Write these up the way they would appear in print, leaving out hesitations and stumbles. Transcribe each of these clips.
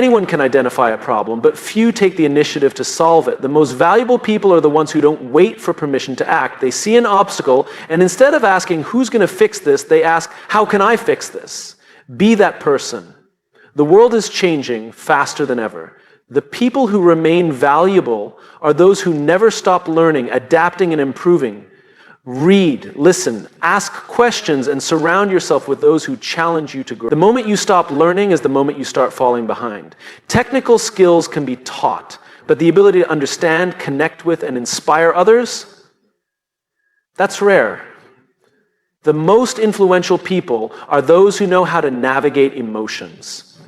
Anyone can identify a problem, but few take the initiative to solve it. The most valuable people are the ones who don't wait for permission to act. They see an obstacle, and instead of asking, who's going to fix this, they ask, how can I fix this? Be that person. The world is changing faster than ever. The people who remain valuable are those who never stop learning, adapting, and improving. Read, listen, ask questions, and surround yourself with those who challenge you to grow. The moment you stop learning is the moment you start falling behind. Technical skills can be taught, but the ability to understand, connect with, and inspire others, that's rare. The most influential people are those who know how to navigate emotions,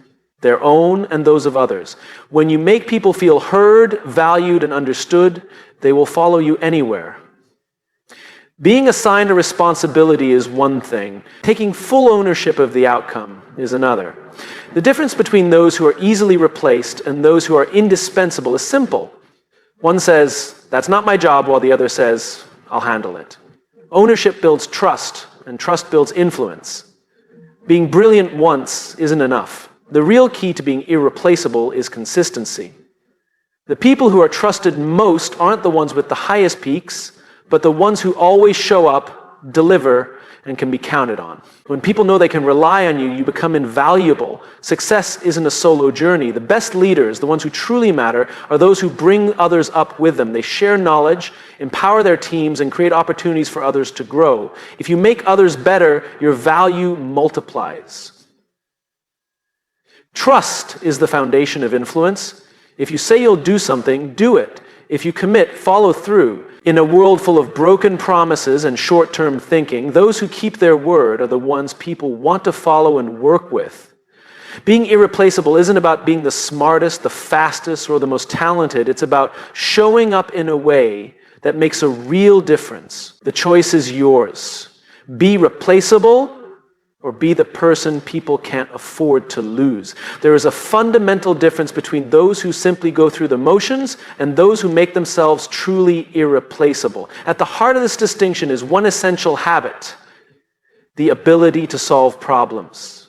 their own and those of others. When you make people feel heard, valued, and understood, they will follow you anywhere. Being assigned a responsibility is one thing. Taking full ownership of the outcome is another. The difference between those who are easily replaced and those who are indispensable is simple. One says, that's not my job, while the other says, I'll handle it. Ownership builds trust, and trust builds influence. Being brilliant once isn't enough. The real key to being irreplaceable is consistency. The people who are trusted most aren't the ones with the highest peaks, but the ones who always show up, deliver, and can be counted on. When people know they can rely on you, you become invaluable. Success isn't a solo journey. The best leaders, the ones who truly matter, are those who bring others up with them. They share knowledge, empower their teams, and create opportunities for others to grow. If you make others better, your value multiplies. Trust is the foundation of influence. If you say you'll do something, do it. If you commit, follow through. In a world full of broken promises and short-term thinking, those who keep their word are the ones people want to follow and work with. Being irreplaceable isn't about being the smartest, the fastest, or the most talented. It's about showing up in a way that makes a real difference. The choice is yours. Be replaceable, or be the person people can't afford to lose. There is a fundamental difference between those who simply go through the motions and those who make themselves truly irreplaceable. At the heart of this distinction is one essential habit: the ability to solve problems.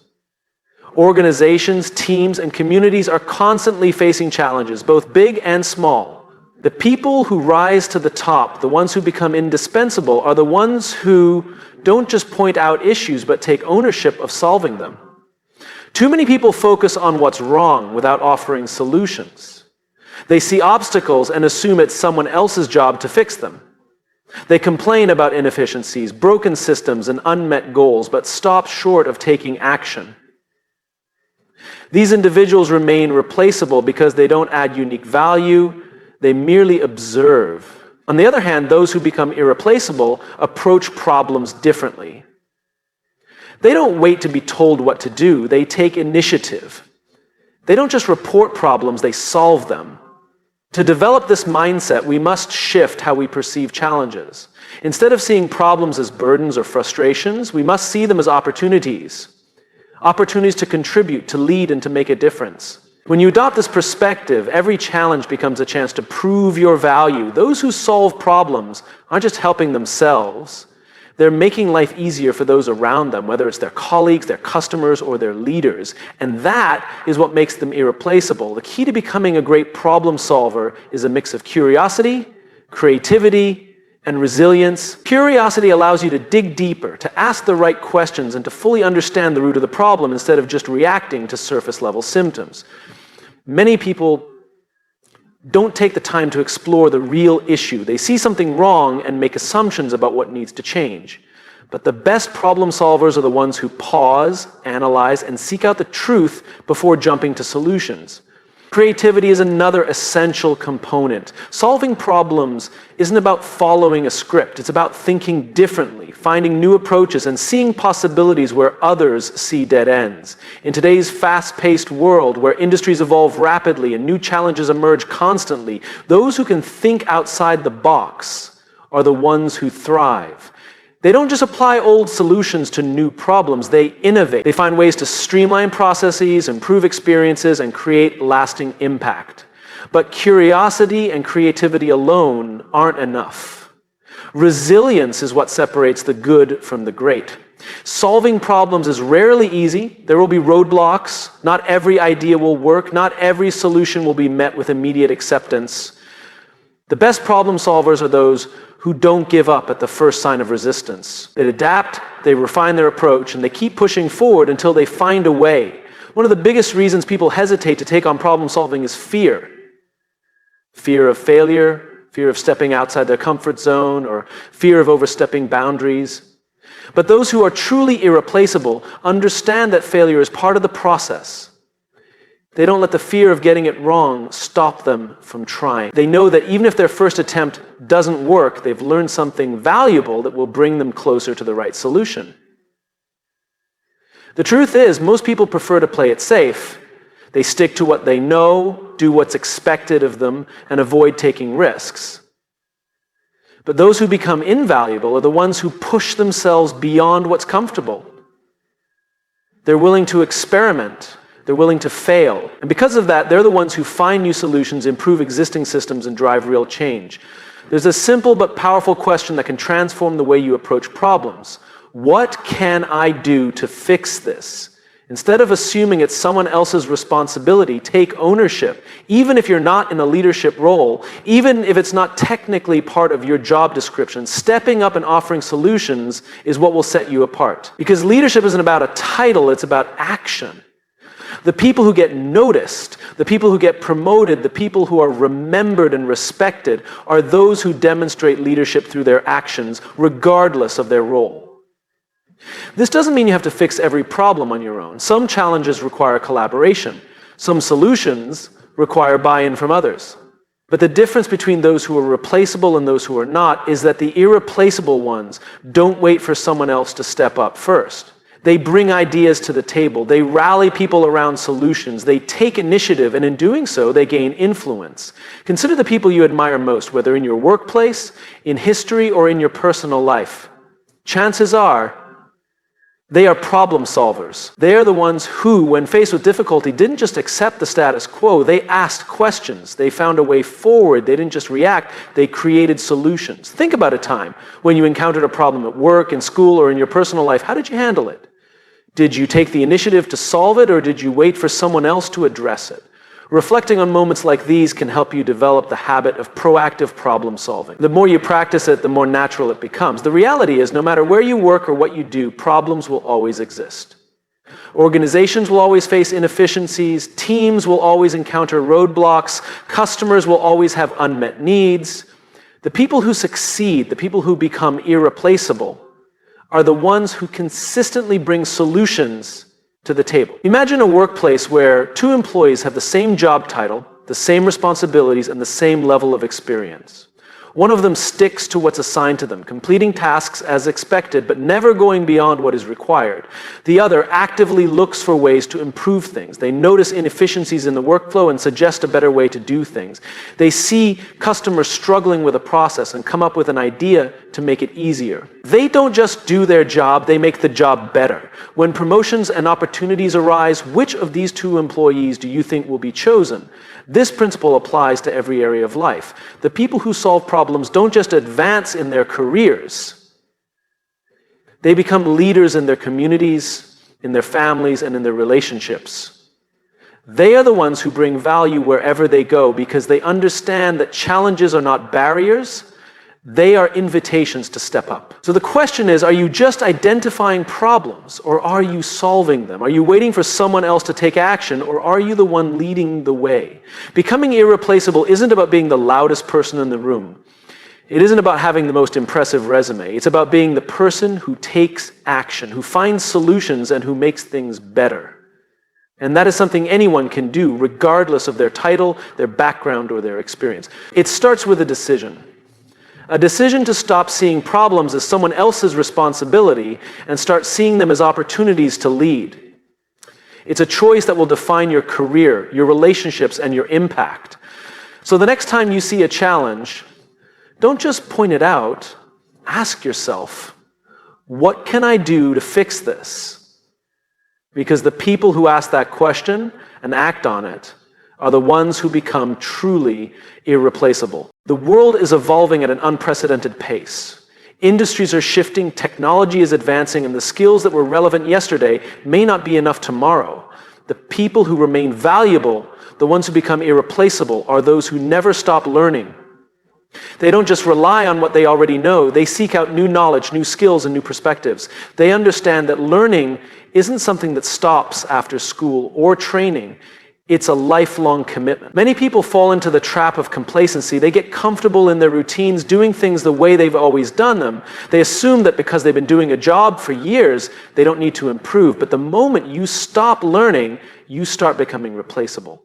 Organizations, teams, and communities are constantly facing challenges, both big and small. The people who rise to the top, the ones who become indispensable, are the ones who don't just point out issues, but take ownership of solving them. Too many people focus on what's wrong without offering solutions. They see obstacles and assume it's someone else's job to fix them. They complain about inefficiencies, broken systems, and unmet goals, but stop short of taking action. These individuals remain replaceable because they don't add unique value, they merely observe. On the other hand, those who become irreplaceable approach problems differently. They don't wait to be told what to do, they take initiative. They don't just report problems, they solve them. To develop this mindset, we must shift how we perceive challenges. Instead of seeing problems as burdens or frustrations, we must see them as opportunities. Opportunities to contribute, to lead, and to make a difference. When you adopt this perspective, every challenge becomes a chance to prove your value. Those who solve problems aren't just helping themselves, they're making life easier for those around them, whether it's their colleagues, their customers, or their leaders. And that is what makes them irreplaceable. The key to becoming a great problem solver is a mix of curiosity, creativity, and resilience. Curiosity allows you to dig deeper, to ask the right questions, and to fully understand the root of the problem instead of just reacting to surface-level symptoms. Many people don't take the time to explore the real issue. They see something wrong and make assumptions about what needs to change. But the best problem solvers are the ones who pause, analyze, and seek out the truth before jumping to solutions. Creativity is another essential component. Solving problems isn't about following a script. It's about thinking differently, finding new approaches, and seeing possibilities where others see dead ends. In today's fast-paced world, where industries evolve rapidly and new challenges emerge constantly, those who can think outside the box are the ones who thrive. They don't just apply old solutions to new problems, they innovate. They find ways to streamline processes, improve experiences, and create lasting impact. But curiosity and creativity alone aren't enough. Resilience is what separates the good from the great. Solving problems is rarely easy. There will be roadblocks. Not every idea will work. Not every solution will be met with immediate acceptance. The best problem solvers are those who don't give up at the first sign of resistance. They adapt, they refine their approach, and they keep pushing forward until they find a way. One of the biggest reasons people hesitate to take on problem solving is fear. Fear of failure, fear of stepping outside their comfort zone, or fear of overstepping boundaries. But those who are truly irreplaceable understand that failure is part of the process. They don't let the fear of getting it wrong stop them from trying. They know that even if their first attempt doesn't work, they've learned something valuable that will bring them closer to the right solution. The truth is, most people prefer to play it safe. They stick to what they know, do what's expected of them, and avoid taking risks. But those who become invaluable are the ones who push themselves beyond what's comfortable. They're willing to experiment. They're willing to fail. And because of that, they're the ones who find new solutions, improve existing systems, and drive real change. There's a simple but powerful question that can transform the way you approach problems. What can I do to fix this? Instead of assuming it's someone else's responsibility, take ownership. Even if you're not in a leadership role, even if it's not technically part of your job description, stepping up and offering solutions is what will set you apart. Because leadership isn't about a title, it's about action. The people who get noticed, the people who get promoted, the people who are remembered and respected are those who demonstrate leadership through their actions, regardless of their role. This doesn't mean you have to fix every problem on your own. Some challenges require collaboration. Some solutions require buy-in from others. But the difference between those who are replaceable and those who are not is that the irreplaceable ones don't wait for someone else to step up first. They bring ideas to the table. They rally people around solutions. They take initiative, and in doing so, they gain influence. Consider the people you admire most, whether in your workplace, in history, or in your personal life. Chances are, they are problem solvers. They are the ones who, when faced with difficulty, didn't just accept the status quo. They asked questions. They found a way forward. They didn't just react. They created solutions. Think about a time when you encountered a problem at work, in school, or in your personal life. How did you handle it? Did you take the initiative to solve it, or did you wait for someone else to address it? Reflecting on moments like these can help you develop the habit of proactive problem solving. The more you practice it, the more natural it becomes. The reality is, no matter where you work or what you do, problems will always exist. Organizations will always face inefficiencies, teams will always encounter roadblocks, customers will always have unmet needs. The people who succeed, the people who become irreplaceable, are the ones who consistently bring solutions to the table. Imagine a workplace where two employees have the same job title, the same responsibilities, and the same level of experience. One of them sticks to what's assigned to them, completing tasks as expected, but never going beyond what is required. The other actively looks for ways to improve things. They notice inefficiencies in the workflow and suggest a better way to do things. They see customers struggling with a process and come up with an idea to make it easier. They don't just do their job, they make the job better. When promotions and opportunities arise, which of these two employees do you think will be chosen? This principle applies to every area of life. The people who solve problems don't just advance in their careers. They become leaders in their communities, in their families, and in their relationships. They are the ones who bring value wherever they go because they understand that challenges are not barriers, they are invitations to step up. So the question is, are you just identifying problems, or are you solving them? Are you waiting for someone else to take action, or are you the one leading the way? Becoming irreplaceable isn't about being the loudest person in the room. It isn't about having the most impressive resume. It's about being the person who takes action, who finds solutions, and who makes things better. And that is something anyone can do, regardless of their title, their background, or their experience. It starts with a decision. A decision to stop seeing problems as someone else's responsibility and start seeing them as opportunities to lead. It's a choice that will define your career, your relationships, and your impact. So the next time you see a challenge, don't just point it out. Ask yourself, what can I do to fix this? Because the people who ask that question and act on it are the ones who become truly irreplaceable. The world is evolving at an unprecedented pace. Industries are shifting, technology is advancing, and the skills that were relevant yesterday may not be enough tomorrow. The people who remain valuable, the ones who become irreplaceable, are those who never stop learning. They don't just rely on what they already know, they seek out new knowledge, new skills, and new perspectives. They understand that learning isn't something that stops after school or training. It's a lifelong commitment. Many people fall into the trap of complacency. They get comfortable in their routines, doing things the way they've always done them. They assume that because they've been doing a job for years, they don't need to improve. But the moment you stop learning, you start becoming replaceable.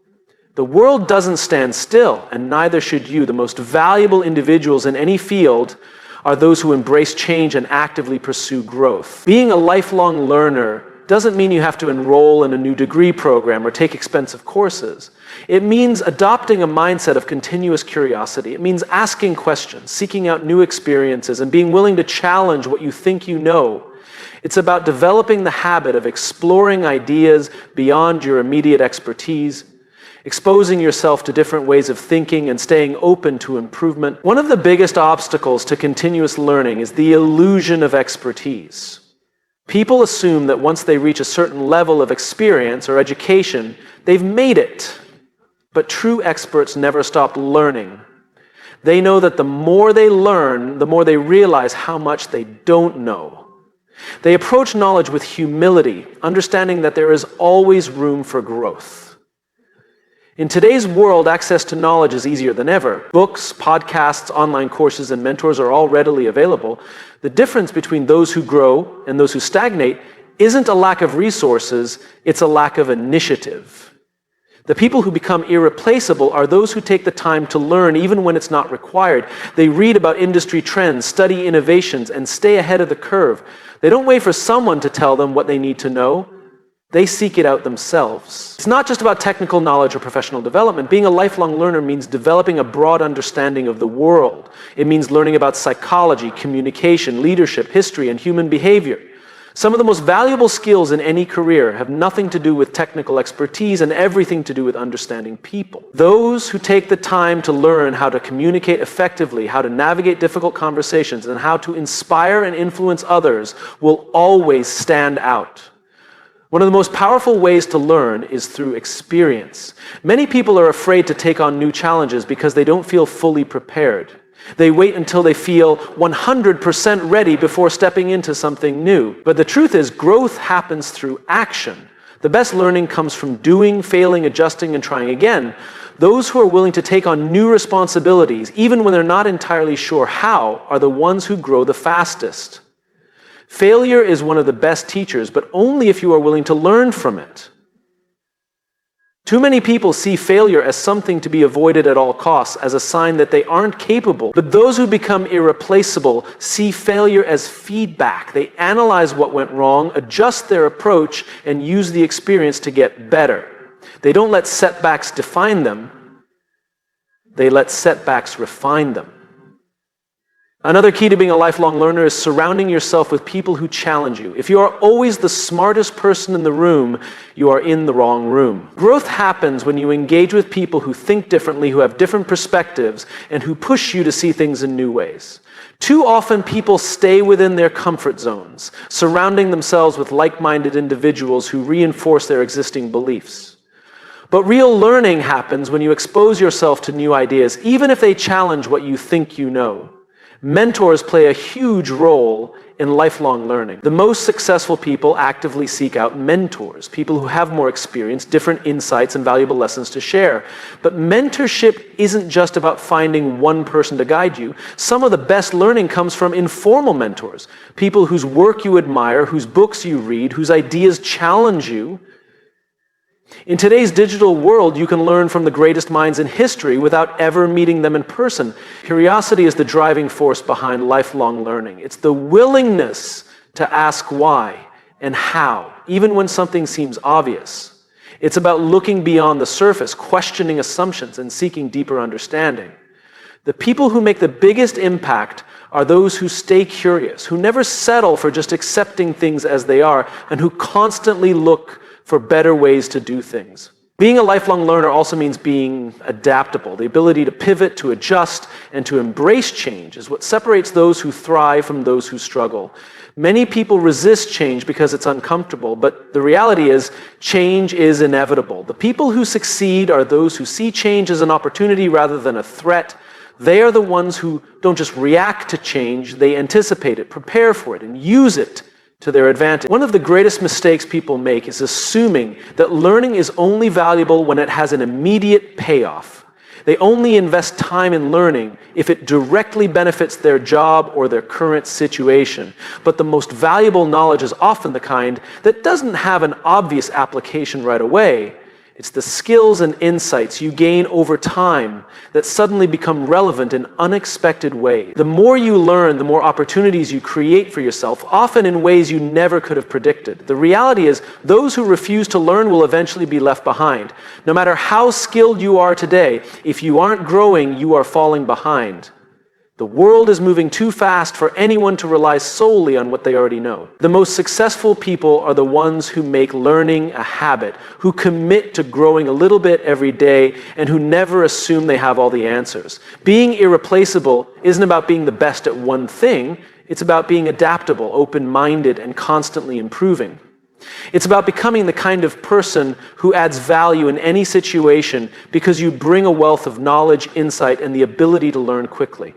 The world doesn't stand still, and neither should you. The most valuable individuals in any field are those who embrace change and actively pursue growth. Being a lifelong learner doesn't mean you have to enroll in a new degree program or take expensive courses. It means adopting a mindset of continuous curiosity. It means asking questions, seeking out new experiences, and being willing to challenge what you think you know. It's about developing the habit of exploring ideas beyond your immediate expertise, exposing yourself to different ways of thinking, and staying open to improvement. One of the biggest obstacles to continuous learning is the illusion of expertise. People assume that once they reach a certain level of experience or education, they've made it. But true experts never stop learning. They know that the more they learn, the more they realize how much they don't know. They approach knowledge with humility, understanding that there is always room for growth. In today's world, access to knowledge is easier than ever. Books, podcasts, online courses, and mentors are all readily available. The difference between those who grow and those who stagnate isn't a lack of resources, it's a lack of initiative. The people who become irreplaceable are those who take the time to learn even when it's not required. They read about industry trends, study innovations, and stay ahead of the curve. They don't wait for someone to tell them what they need to know. They seek it out themselves. It's not just about technical knowledge or professional development. Being a lifelong learner means developing a broad understanding of the world. It means learning about psychology, communication, leadership, history, and human behavior. Some of the most valuable skills in any career have nothing to do with technical expertise and everything to do with understanding people. Those who take the time to learn how to communicate effectively, how to navigate difficult conversations, and how to inspire and influence others will always stand out. One of the most powerful ways to learn is through experience. Many people are afraid to take on new challenges because they don't feel fully prepared. They wait until they feel 100% ready before stepping into something new. But the truth is, growth happens through action. The best learning comes from doing, failing, adjusting, and trying again. Those who are willing to take on new responsibilities, even when they're not entirely sure how, are the ones who grow the fastest. Failure is one of the best teachers, but only if you are willing to learn from it. Too many people see failure as something to be avoided at all costs, as a sign that they aren't capable. But those who become irreplaceable see failure as feedback. They analyze what went wrong, adjust their approach, and use the experience to get better. They don't let setbacks define them. They let setbacks refine them. Another key to being a lifelong learner is surrounding yourself with people who challenge you. If you are always the smartest person in the room, you are in the wrong room. Growth happens when you engage with people who think differently, who have different perspectives, and who push you to see things in new ways. Too often, people stay within their comfort zones, surrounding themselves with like-minded individuals who reinforce their existing beliefs. But real learning happens when you expose yourself to new ideas, even if they challenge what you think you know. Mentors play a huge role in lifelong learning. The most successful people actively seek out mentors, people who have more experience, different insights, and valuable lessons to share. But mentorship isn't just about finding one person to guide you. Some of the best learning comes from informal mentors, people whose work you admire, whose books you read, whose ideas challenge you. In today's digital world, you can learn from the greatest minds in history without ever meeting them in person. Curiosity is the driving force behind lifelong learning. It's the willingness to ask why and how, even when something seems obvious. It's about looking beyond the surface, questioning assumptions, and seeking deeper understanding. The people who make the biggest impact are those who stay curious, who never settle for just accepting things as they are, and who constantly look for better ways to do things. Being a lifelong learner also means being adaptable. The ability to pivot, to adjust, and to embrace change is what separates those who thrive from those who struggle. Many people resist change because it's uncomfortable, but the reality is change is inevitable. The people who succeed are those who see change as an opportunity rather than a threat. They are the ones who don't just react to change, they anticipate it, prepare for it, and use it to their advantage. One of the greatest mistakes people make is assuming that learning is only valuable when it has an immediate payoff. They only invest time in learning if it directly benefits their job or their current situation. But the most valuable knowledge is often the kind that doesn't have an obvious application right away. It's the skills and insights you gain over time that suddenly become relevant in unexpected ways. The more you learn, the more opportunities you create for yourself, often in ways you never could have predicted. The reality is, those who refuse to learn will eventually be left behind. No matter how skilled you are today, if you aren't growing, you are falling behind. The world is moving too fast for anyone to rely solely on what they already know. The most successful people are the ones who make learning a habit, who commit to growing a little bit every day, and who never assume they have all the answers. Being irreplaceable isn't about being the best at one thing, it's about being adaptable, open-minded, and constantly improving. It's about becoming the kind of person who adds value in any situation because you bring a wealth of knowledge, insight, and the ability to learn quickly.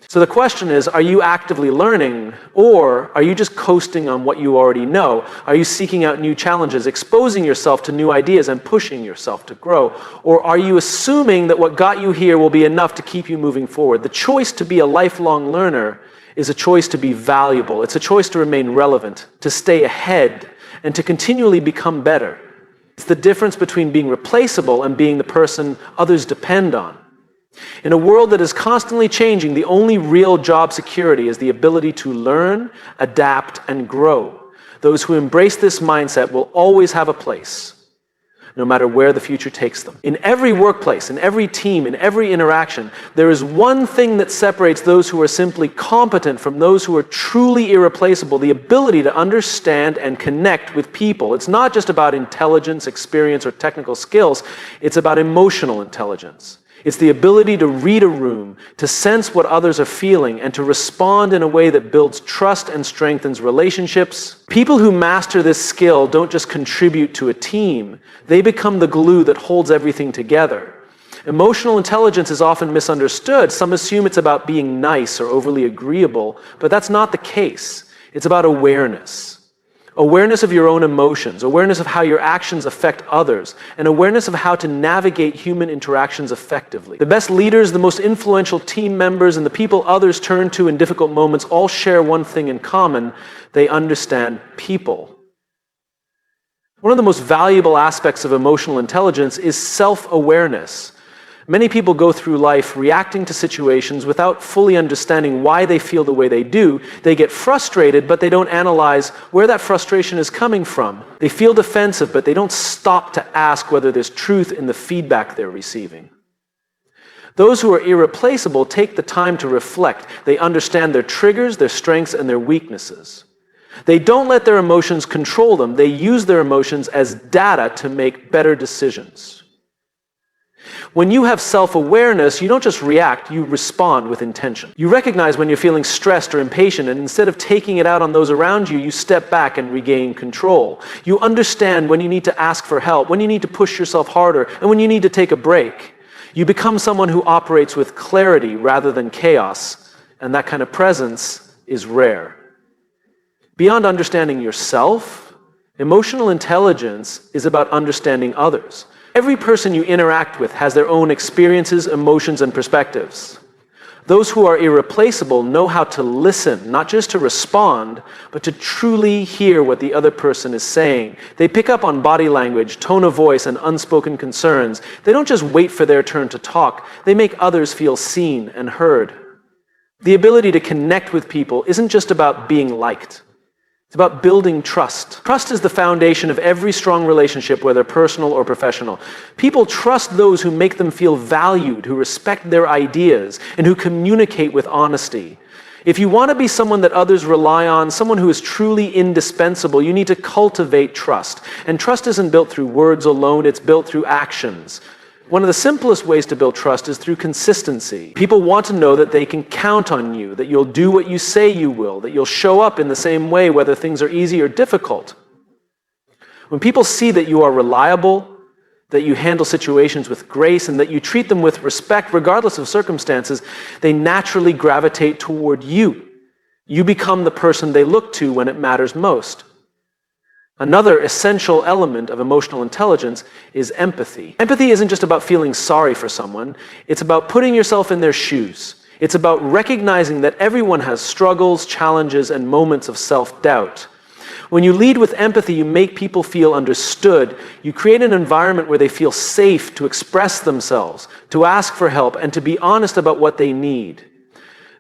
So the question is, are you actively learning, or are you just coasting on what you already know? Are you seeking out new challenges, exposing yourself to new ideas and pushing yourself to grow? Or are you assuming that what got you here will be enough to keep you moving forward? The choice to be a lifelong learner is a choice to be valuable. It's a choice to remain relevant, to stay ahead, and to continually become better. It's the difference between being replaceable and being the person others depend on. In a world that is constantly changing, the only real job security is the ability to learn, adapt, and grow. Those who embrace this mindset will always have a place, no matter where the future takes them. In every workplace, in every team, in every interaction, there is one thing that separates those who are simply competent from those who are truly irreplaceable: the ability to understand and connect with people. It's not just about intelligence, experience, or technical skills. It's about emotional intelligence. It's the ability to read a room, to sense what others are feeling, and to respond in a way that builds trust and strengthens relationships. People who master this skill don't just contribute to a team, they become the glue that holds everything together. Emotional intelligence is often misunderstood. Some assume it's about being nice or overly agreeable, but that's not the case. It's about awareness. Awareness of your own emotions, awareness of how your actions affect others, and awareness of how to navigate human interactions effectively. The best leaders, the most influential team members, and the people others turn to in difficult moments all share one thing in common: they understand people. One of the most valuable aspects of emotional intelligence is self-awareness. Many people go through life reacting to situations without fully understanding why they feel the way they do. They get frustrated, but they don't analyze where that frustration is coming from. They feel defensive, but they don't stop to ask whether there's truth in the feedback they're receiving. Those who are irreplaceable take the time to reflect. They understand their triggers, their strengths, and their weaknesses. They don't let their emotions control them. They use their emotions as data to make better decisions. When you have self-awareness, you don't just react, you respond with intention. You recognize when you're feeling stressed or impatient, and instead of taking it out on those around you, you step back and regain control. You understand when you need to ask for help, when you need to push yourself harder, and when you need to take a break. You become someone who operates with clarity rather than chaos, and that kind of presence is rare. Beyond understanding yourself, emotional intelligence is about understanding others. Every person you interact with has their own experiences, emotions, and perspectives. Those who are irreplaceable know how to listen, not just to respond, but to truly hear what the other person is saying. They pick up on body language, tone of voice, and unspoken concerns. They don't just wait for their turn to talk. They make others feel seen and heard. The ability to connect with people isn't just about being liked. It's about building trust. Trust is the foundation of every strong relationship, whether personal or professional. People trust those who make them feel valued, who respect their ideas, and who communicate with honesty. If you want to be someone that others rely on, someone who is truly indispensable, you need to cultivate trust. And trust isn't built through words alone, it's built through actions. One of the simplest ways to build trust is through consistency. People want to know that they can count on you, that you'll do what you say you will, that you'll show up in the same way whether things are easy or difficult. When people see that you are reliable, that you handle situations with grace, and that you treat them with respect regardless of circumstances, they naturally gravitate toward you. You become the person they look to when it matters most. Another essential element of emotional intelligence is empathy. Empathy isn't just about feeling sorry for someone, it's about putting yourself in their shoes. It's about recognizing that everyone has struggles, challenges, and moments of self-doubt. When you lead with empathy, you make people feel understood. You create an environment where they feel safe to express themselves, to ask for help, and to be honest about what they need.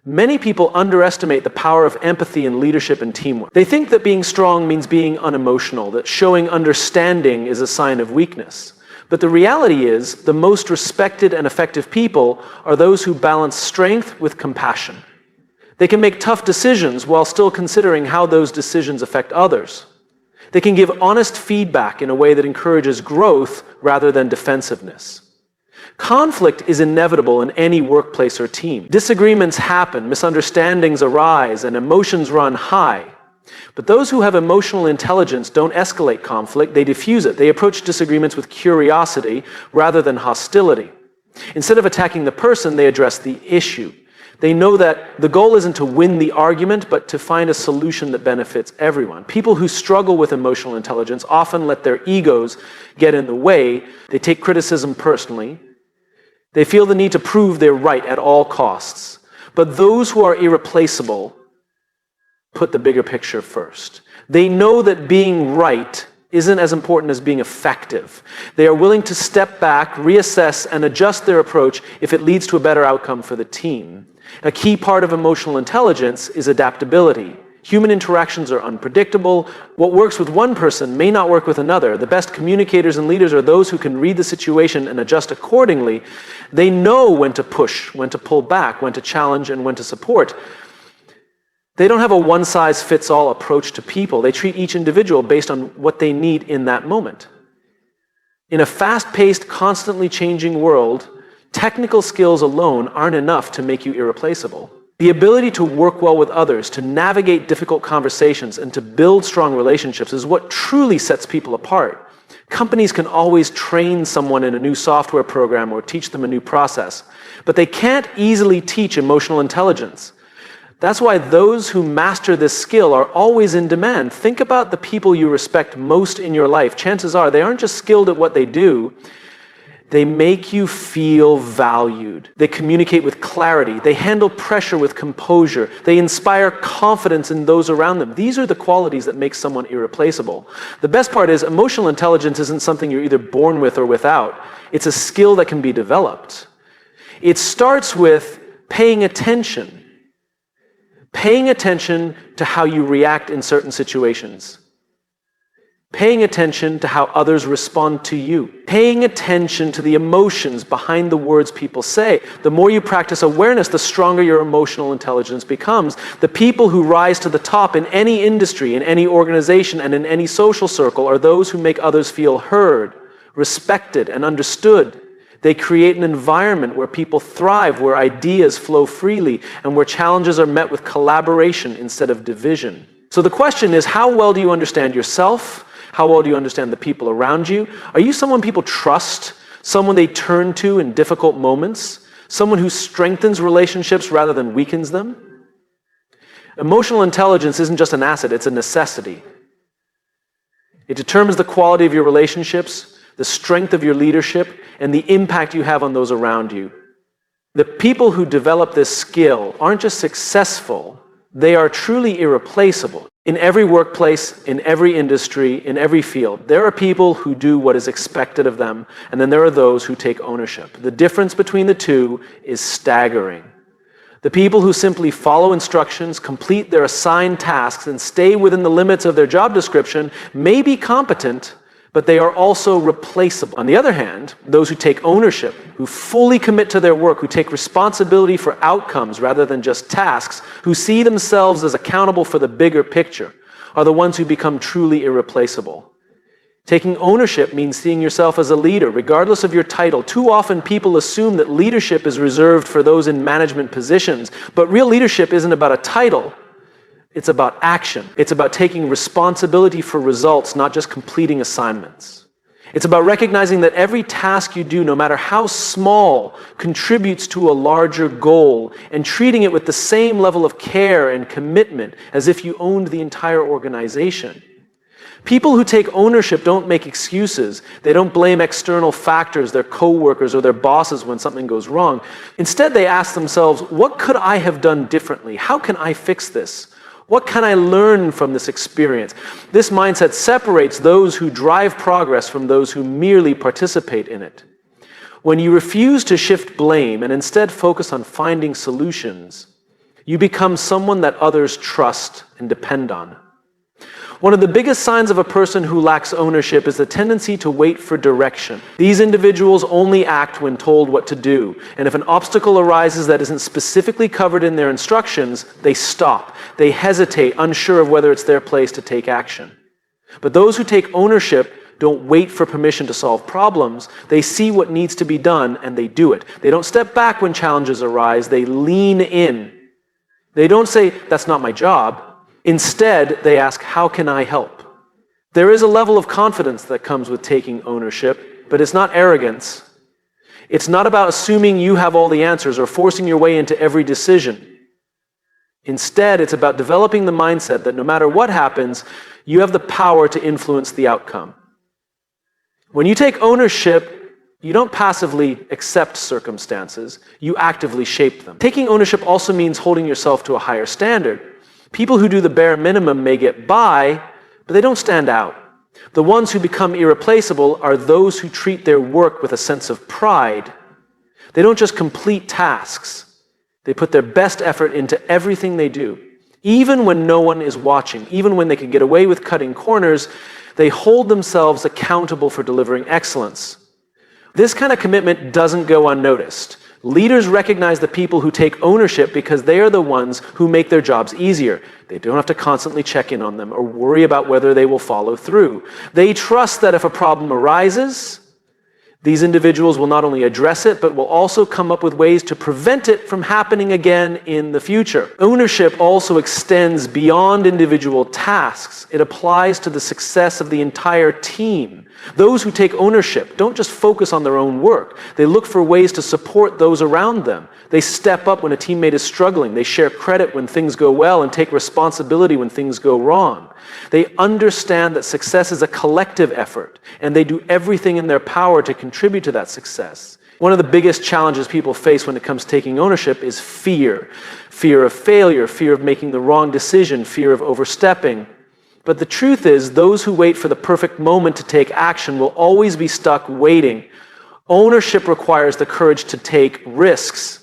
Many people underestimate the power of empathy in leadership and teamwork. They think that being strong means being unemotional, that showing understanding is a sign of weakness. But the reality is, the most respected and effective people are those who balance strength with compassion. They can make tough decisions while still considering how those decisions affect others. They can give honest feedback in a way that encourages growth rather than defensiveness. Conflict is inevitable in any workplace or team. Disagreements happen, misunderstandings arise, and emotions run high. But those who have emotional intelligence don't escalate conflict, they diffuse it. They approach disagreements with curiosity rather than hostility. Instead of attacking the person, they address the issue. They know that the goal isn't to win the argument, but to find a solution that benefits everyone. People who struggle with emotional intelligence often let their egos get in the way. They take criticism personally. They feel the need to prove they're right at all costs. But those who are irreplaceable put the bigger picture first. They know that being right isn't as important as being effective. They are willing to step back, reassess, and adjust their approach if it leads to a better outcome for the team. A key part of emotional intelligence is adaptability. Human interactions are unpredictable. What works with one person may not work with another. The best communicators and leaders are those who can read the situation and adjust accordingly. They know when to push, when to pull back, when to challenge, and when to support. They don't have a one-size-fits-all approach to people. They treat each individual based on what they need in that moment. In a fast-paced, constantly changing world, technical skills alone aren't enough to make you irreplaceable. The ability to work well with others, to navigate difficult conversations, and to build strong relationships is what truly sets people apart. Companies can always train someone in a new software program or teach them a new process, but they can't easily teach emotional intelligence. That's why those who master this skill are always in demand. Think about the people you respect most in your life. Chances are they aren't just skilled at what they do, they make you feel valued. They communicate with clarity. They handle pressure with composure. They inspire confidence in those around them. These are the qualities that make someone irreplaceable. The best part is emotional intelligence isn't something you're either born with or without. It's a skill that can be developed. It starts with paying attention. Paying attention to how you react in certain situations. Paying attention to how others respond to you. Paying attention to the emotions behind the words people say. The more you practice awareness, the stronger your emotional intelligence becomes. The people who rise to the top in any industry, in any organization, and in any social circle are those who make others feel heard, respected, and understood. They create an environment where people thrive, where ideas flow freely, and where challenges are met with collaboration instead of division. So the question is, how well do you understand yourself? How well do you understand the people around you? Are you someone people trust? Someone they turn to in difficult moments? Someone who strengthens relationships rather than weakens them? Emotional intelligence isn't just an asset, it's a necessity. It determines the quality of your relationships, the strength of your leadership, and the impact you have on those around you. The people who develop this skill aren't just successful, they are truly irreplaceable. In every workplace, in every industry, in every field, there are people who do what is expected of them, and then there are those who take ownership. The difference between the two is staggering. The people who simply follow instructions, complete their assigned tasks, and stay within the limits of their job description may be competent, but they are also replaceable. On the other hand, those who take ownership, who fully commit to their work, who take responsibility for outcomes rather than just tasks, who see themselves as accountable for the bigger picture, are the ones who become truly irreplaceable. Taking ownership means seeing yourself as a leader, regardless of your title. Too often people assume that leadership is reserved for those in management positions, but real leadership isn't about a title. It's about action. It's about taking responsibility for results, not just completing assignments. It's about recognizing that every task you do, no matter how small, contributes to a larger goal, and treating it with the same level of care and commitment as if you owned the entire organization. People who take ownership don't make excuses. They don't blame external factors, their coworkers or their bosses when something goes wrong. Instead, they ask themselves, what could I have done differently? How can I fix this? What can I learn from this experience? This mindset separates those who drive progress from those who merely participate in it. When you refuse to shift blame and instead focus on finding solutions, you become someone that others trust and depend on. One of the biggest signs of a person who lacks ownership is the tendency to wait for direction. These individuals only act when told what to do, and if an obstacle arises that isn't specifically covered in their instructions, they stop. They hesitate, unsure of whether it's their place to take action. But those who take ownership don't wait for permission to solve problems. They see what needs to be done, and they do it. They don't step back when challenges arise. They lean in. They don't say, "That's not my job." Instead, they ask, how can I help? There is a level of confidence that comes with taking ownership, but it's not arrogance. It's not about assuming you have all the answers or forcing your way into every decision. Instead, it's about developing the mindset that no matter what happens, you have the power to influence the outcome. When you take ownership, you don't passively accept circumstances, you actively shape them. Taking ownership also means holding yourself to a higher standard. People who do the bare minimum may get by, but they don't stand out. The ones who become irreplaceable are those who treat their work with a sense of pride. They don't just complete tasks. They put their best effort into everything they do. Even when no one is watching, even when they can get away with cutting corners, they hold themselves accountable for delivering excellence. This kind of commitment doesn't go unnoticed. Leaders recognize the people who take ownership because they are the ones who make their jobs easier. They don't have to constantly check in on them or worry about whether they will follow through. They trust that if a problem arises, these individuals will not only address it, but will also come up with ways to prevent it from happening again in the future. Ownership also extends beyond individual tasks. It applies to the success of the entire team. Those who take ownership don't just focus on their own work. They look for ways to support those around them. They step up when a teammate is struggling. They share credit when things go well and take responsibility when things go wrong. They understand that success is a collective effort, and they do everything in their power to contribute to that success. One of the biggest challenges people face when it comes to taking ownership is fear. Fear of failure, fear of making the wrong decision, fear of overstepping. But the truth is, those who wait for the perfect moment to take action will always be stuck waiting. Ownership requires the courage to take risks.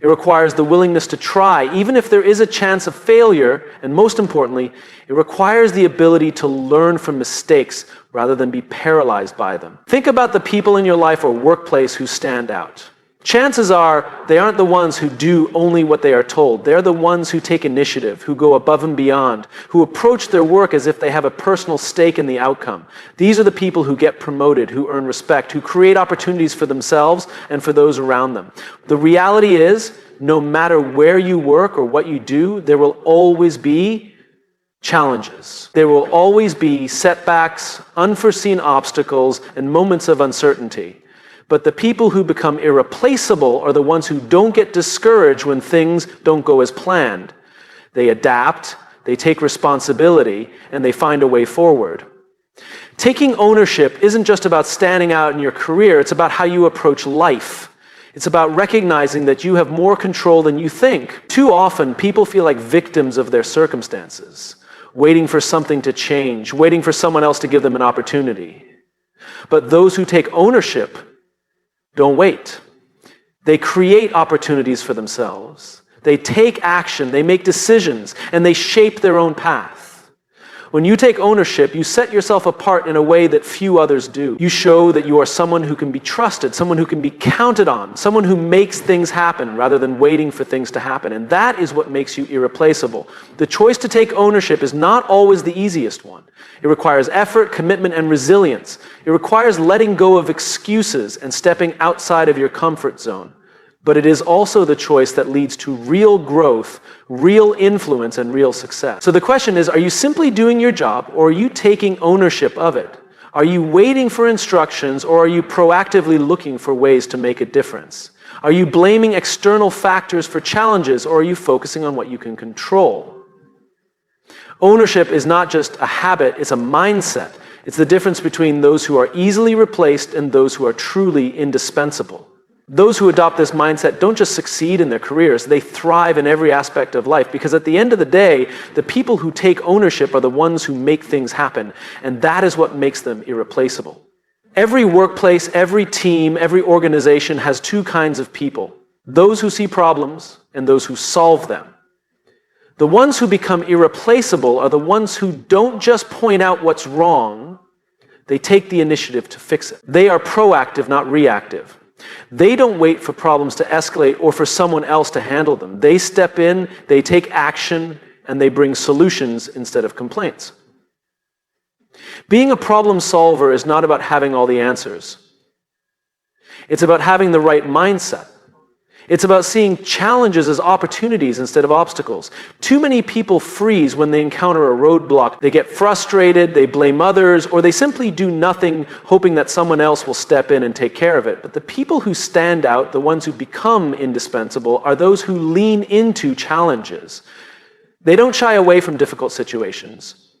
It requires the willingness to try, even if there is a chance of failure, and most importantly, it requires the ability to learn from mistakes rather than be paralyzed by them. Think about the people in your life or workplace who stand out. Chances are they aren't the ones who do only what they are told. They're the ones who take initiative, who go above and beyond, who approach their work as if they have a personal stake in the outcome. These are the people who get promoted, who earn respect, who create opportunities for themselves and for those around them. The reality is, no matter where you work or what you do, there will always be challenges. There will always be setbacks, unforeseen obstacles, and moments of uncertainty. But the people who become irreplaceable are the ones who don't get discouraged when things don't go as planned. They adapt, they take responsibility, and they find a way forward. Taking ownership isn't just about standing out in your career, it's about how you approach life. It's about recognizing that you have more control than you think. Too often, people feel like victims of their circumstances, waiting for something to change, waiting for someone else to give them an opportunity. But those who take ownership don't wait. They create opportunities for themselves. They take action, they make decisions, and they shape their own path. When you take ownership, you set yourself apart in a way that few others do. You show that you are someone who can be trusted, someone who can be counted on, someone who makes things happen rather than waiting for things to happen. And that is what makes you irreplaceable. The choice to take ownership is not always the easiest one. It requires effort, commitment, and resilience. It requires letting go of excuses and stepping outside of your comfort zone. But it is also the choice that leads to real growth, real influence, and real success. So the question is, are you simply doing your job, or are you taking ownership of it? Are you waiting for instructions, or are you proactively looking for ways to make a difference? Are you blaming external factors for challenges, or are you focusing on what you can control? Ownership is not just a habit, it's a mindset. It's the difference between those who are easily replaced and those who are truly indispensable. Those who adopt this mindset don't just succeed in their careers, they thrive in every aspect of life, because at the end of the day, the people who take ownership are the ones who make things happen, and that is what makes them irreplaceable. Every workplace, every team, every organization has two kinds of people: those who see problems and those who solve them. The ones who become irreplaceable are the ones who don't just point out what's wrong, they take the initiative to fix it. They are proactive, not reactive. They don't wait for problems to escalate or for someone else to handle them. They step in, they take action, and they bring solutions instead of complaints. Being a problem solver is not about having all the answers. It's about having the right mindset. It's about seeing challenges as opportunities instead of obstacles. Too many people freeze when they encounter a roadblock. They get frustrated, they blame others, or they simply do nothing, hoping that someone else will step in and take care of it. But the people who stand out, the ones who become indispensable, are those who lean into challenges. They don't shy away from difficult situations.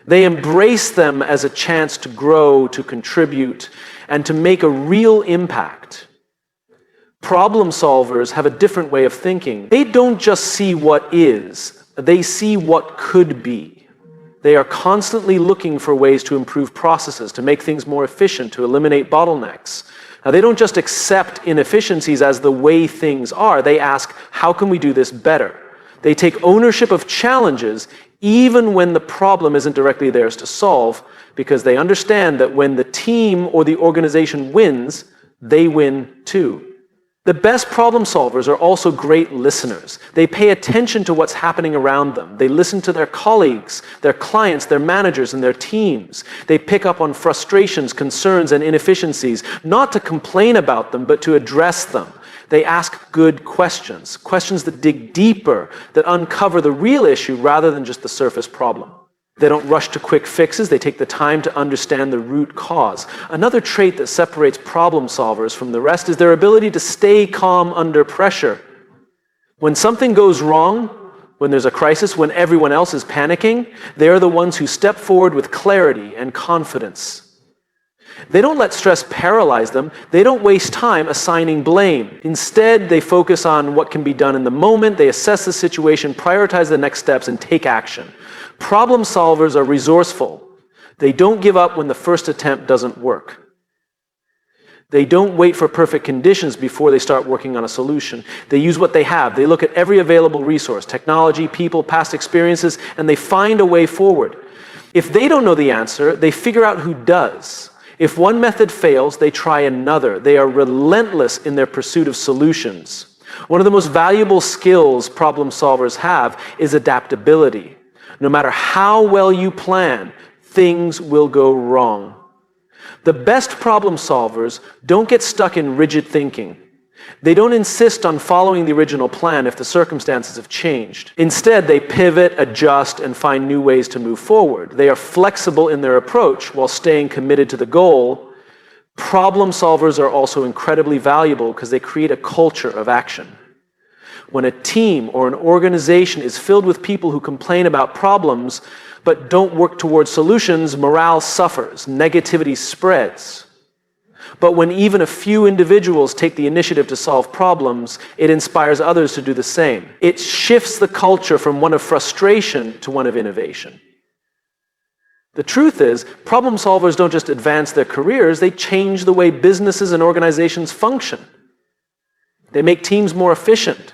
They embrace them as a chance to grow, to contribute, and to make a real impact. Problem solvers have a different way of thinking. They don't just see what is, they see what could be. They are constantly looking for ways to improve processes, to make things more efficient, to eliminate bottlenecks. Now, they don't just accept inefficiencies as the way things are. They ask, how can we do this better? They take ownership of challenges even when the problem isn't directly theirs to solve, because they understand that when the team or the organization wins, they win too. The best problem solvers are also great listeners. They pay attention to what's happening around them. They listen to their colleagues, their clients, their managers, and their teams. They pick up on frustrations, concerns, and inefficiencies, not to complain about them, but to address them. They ask good questions, questions that dig deeper, that uncover the real issue rather than just the surface problem. They don't rush to quick fixes. They take the time to understand the root cause. Another trait that separates problem solvers from the rest is their ability to stay calm under pressure. When something goes wrong, when there's a crisis, when everyone else is panicking, they're the ones who step forward with clarity and confidence. They don't let stress paralyze them. They don't waste time assigning blame. Instead, they focus on what can be done in the moment. They assess the situation, prioritize the next steps, and take action. Problem solvers are resourceful. They don't give up when the first attempt doesn't work. They don't wait for perfect conditions before they start working on a solution. They use what they have. They look at every available resource, technology, people, past experiences, and they find a way forward. If they don't know the answer, they figure out who does. If one method fails, they try another. They are relentless in their pursuit of solutions. One of the most valuable skills problem solvers have is adaptability. No matter how well you plan, things will go wrong. The best problem solvers don't get stuck in rigid thinking. They don't insist on following the original plan if the circumstances have changed. Instead, they pivot, adjust, and find new ways to move forward. They are flexible in their approach while staying committed to the goal. Problem solvers are also incredibly valuable because they create a culture of action. When a team or an organization is filled with people who complain about problems but don't work towards solutions, morale suffers, negativity spreads. But when even a few individuals take the initiative to solve problems, it inspires others to do the same. It shifts the culture from one of frustration to one of innovation. The truth is, problem solvers don't just advance their careers, they change the way businesses and organizations function. They make teams more efficient.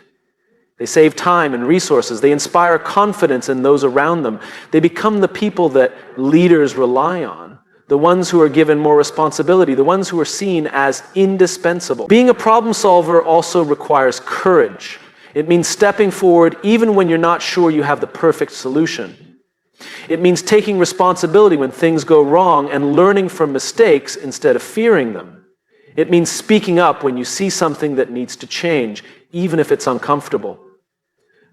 They save time and resources. They inspire confidence in those around them. They become the people that leaders rely on, the ones who are given more responsibility, the ones who are seen as indispensable. Being a problem solver also requires courage. It means stepping forward even when you're not sure you have the perfect solution. It means taking responsibility when things go wrong and learning from mistakes instead of fearing them. It means speaking up when you see something that needs to change, even if it's uncomfortable.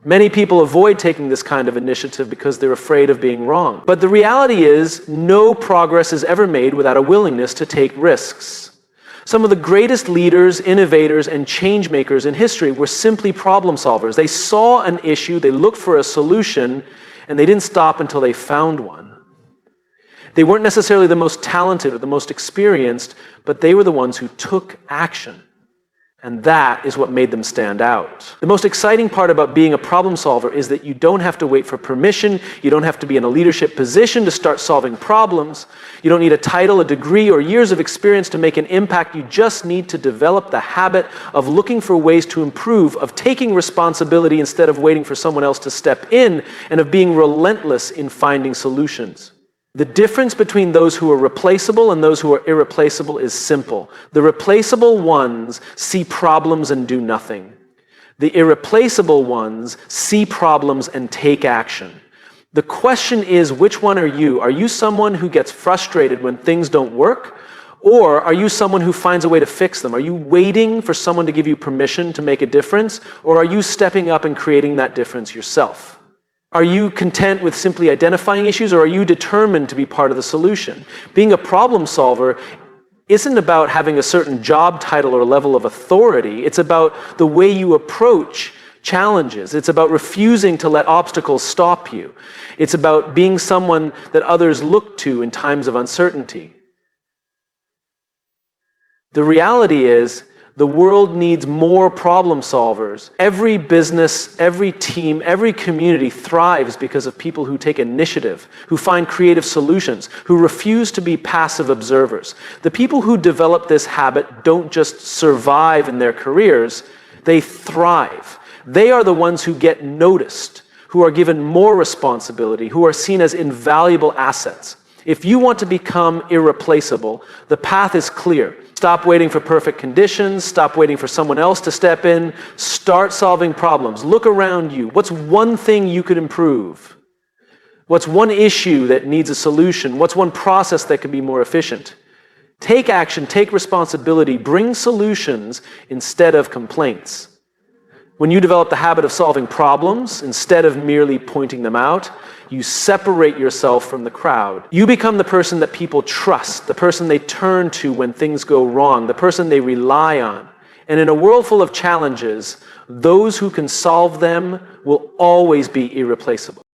Many people avoid taking this kind of initiative because they're afraid of being wrong. But the reality is, no progress is ever made without a willingness to take risks. Some of the greatest leaders, innovators, and change makers in history were simply problem solvers. They saw an issue, they looked for a solution, and they didn't stop until they found one. They weren't necessarily the most talented or the most experienced, but they were the ones who took action. And that is what made them stand out. The most exciting part about being a problem solver is that you don't have to wait for permission, you don't have to be in a leadership position to start solving problems, you don't need a title, a degree, or years of experience to make an impact. You just need to develop the habit of looking for ways to improve, of taking responsibility instead of waiting for someone else to step in, and of being relentless in finding solutions. The difference between those who are replaceable and those who are irreplaceable is simple. The replaceable ones see problems and do nothing. The irreplaceable ones see problems and take action. The question is, which one are you? Are you someone who gets frustrated when things don't work? Or are you someone who finds a way to fix them? Are you waiting for someone to give you permission to make a difference? Or are you stepping up and creating that difference yourself? Are you content with simply identifying issues, or are you determined to be part of the solution? Being a problem solver isn't about having a certain job title or level of authority. It's about the way you approach challenges. It's about refusing to let obstacles stop you. It's about being someone that others look to in times of uncertainty. The reality is, the world needs more problem solvers. Every business, every team, every community thrives because of people who take initiative, who find creative solutions, who refuse to be passive observers. The people who develop this habit don't just survive in their careers, they thrive. They are the ones who get noticed, who are given more responsibility, who are seen as invaluable assets. If you want to become irreplaceable, the path is clear. Stop waiting for perfect conditions. Stop waiting for someone else to step in. Start solving problems. Look around you. What's one thing you could improve? What's one issue that needs a solution? What's one process that could be more efficient? Take action, take responsibility, bring solutions instead of complaints. When you develop the habit of solving problems instead of merely pointing them out, you separate yourself from the crowd. You become the person that people trust, the person they turn to when things go wrong, the person they rely on. And in a world full of challenges, those who can solve them will always be irreplaceable.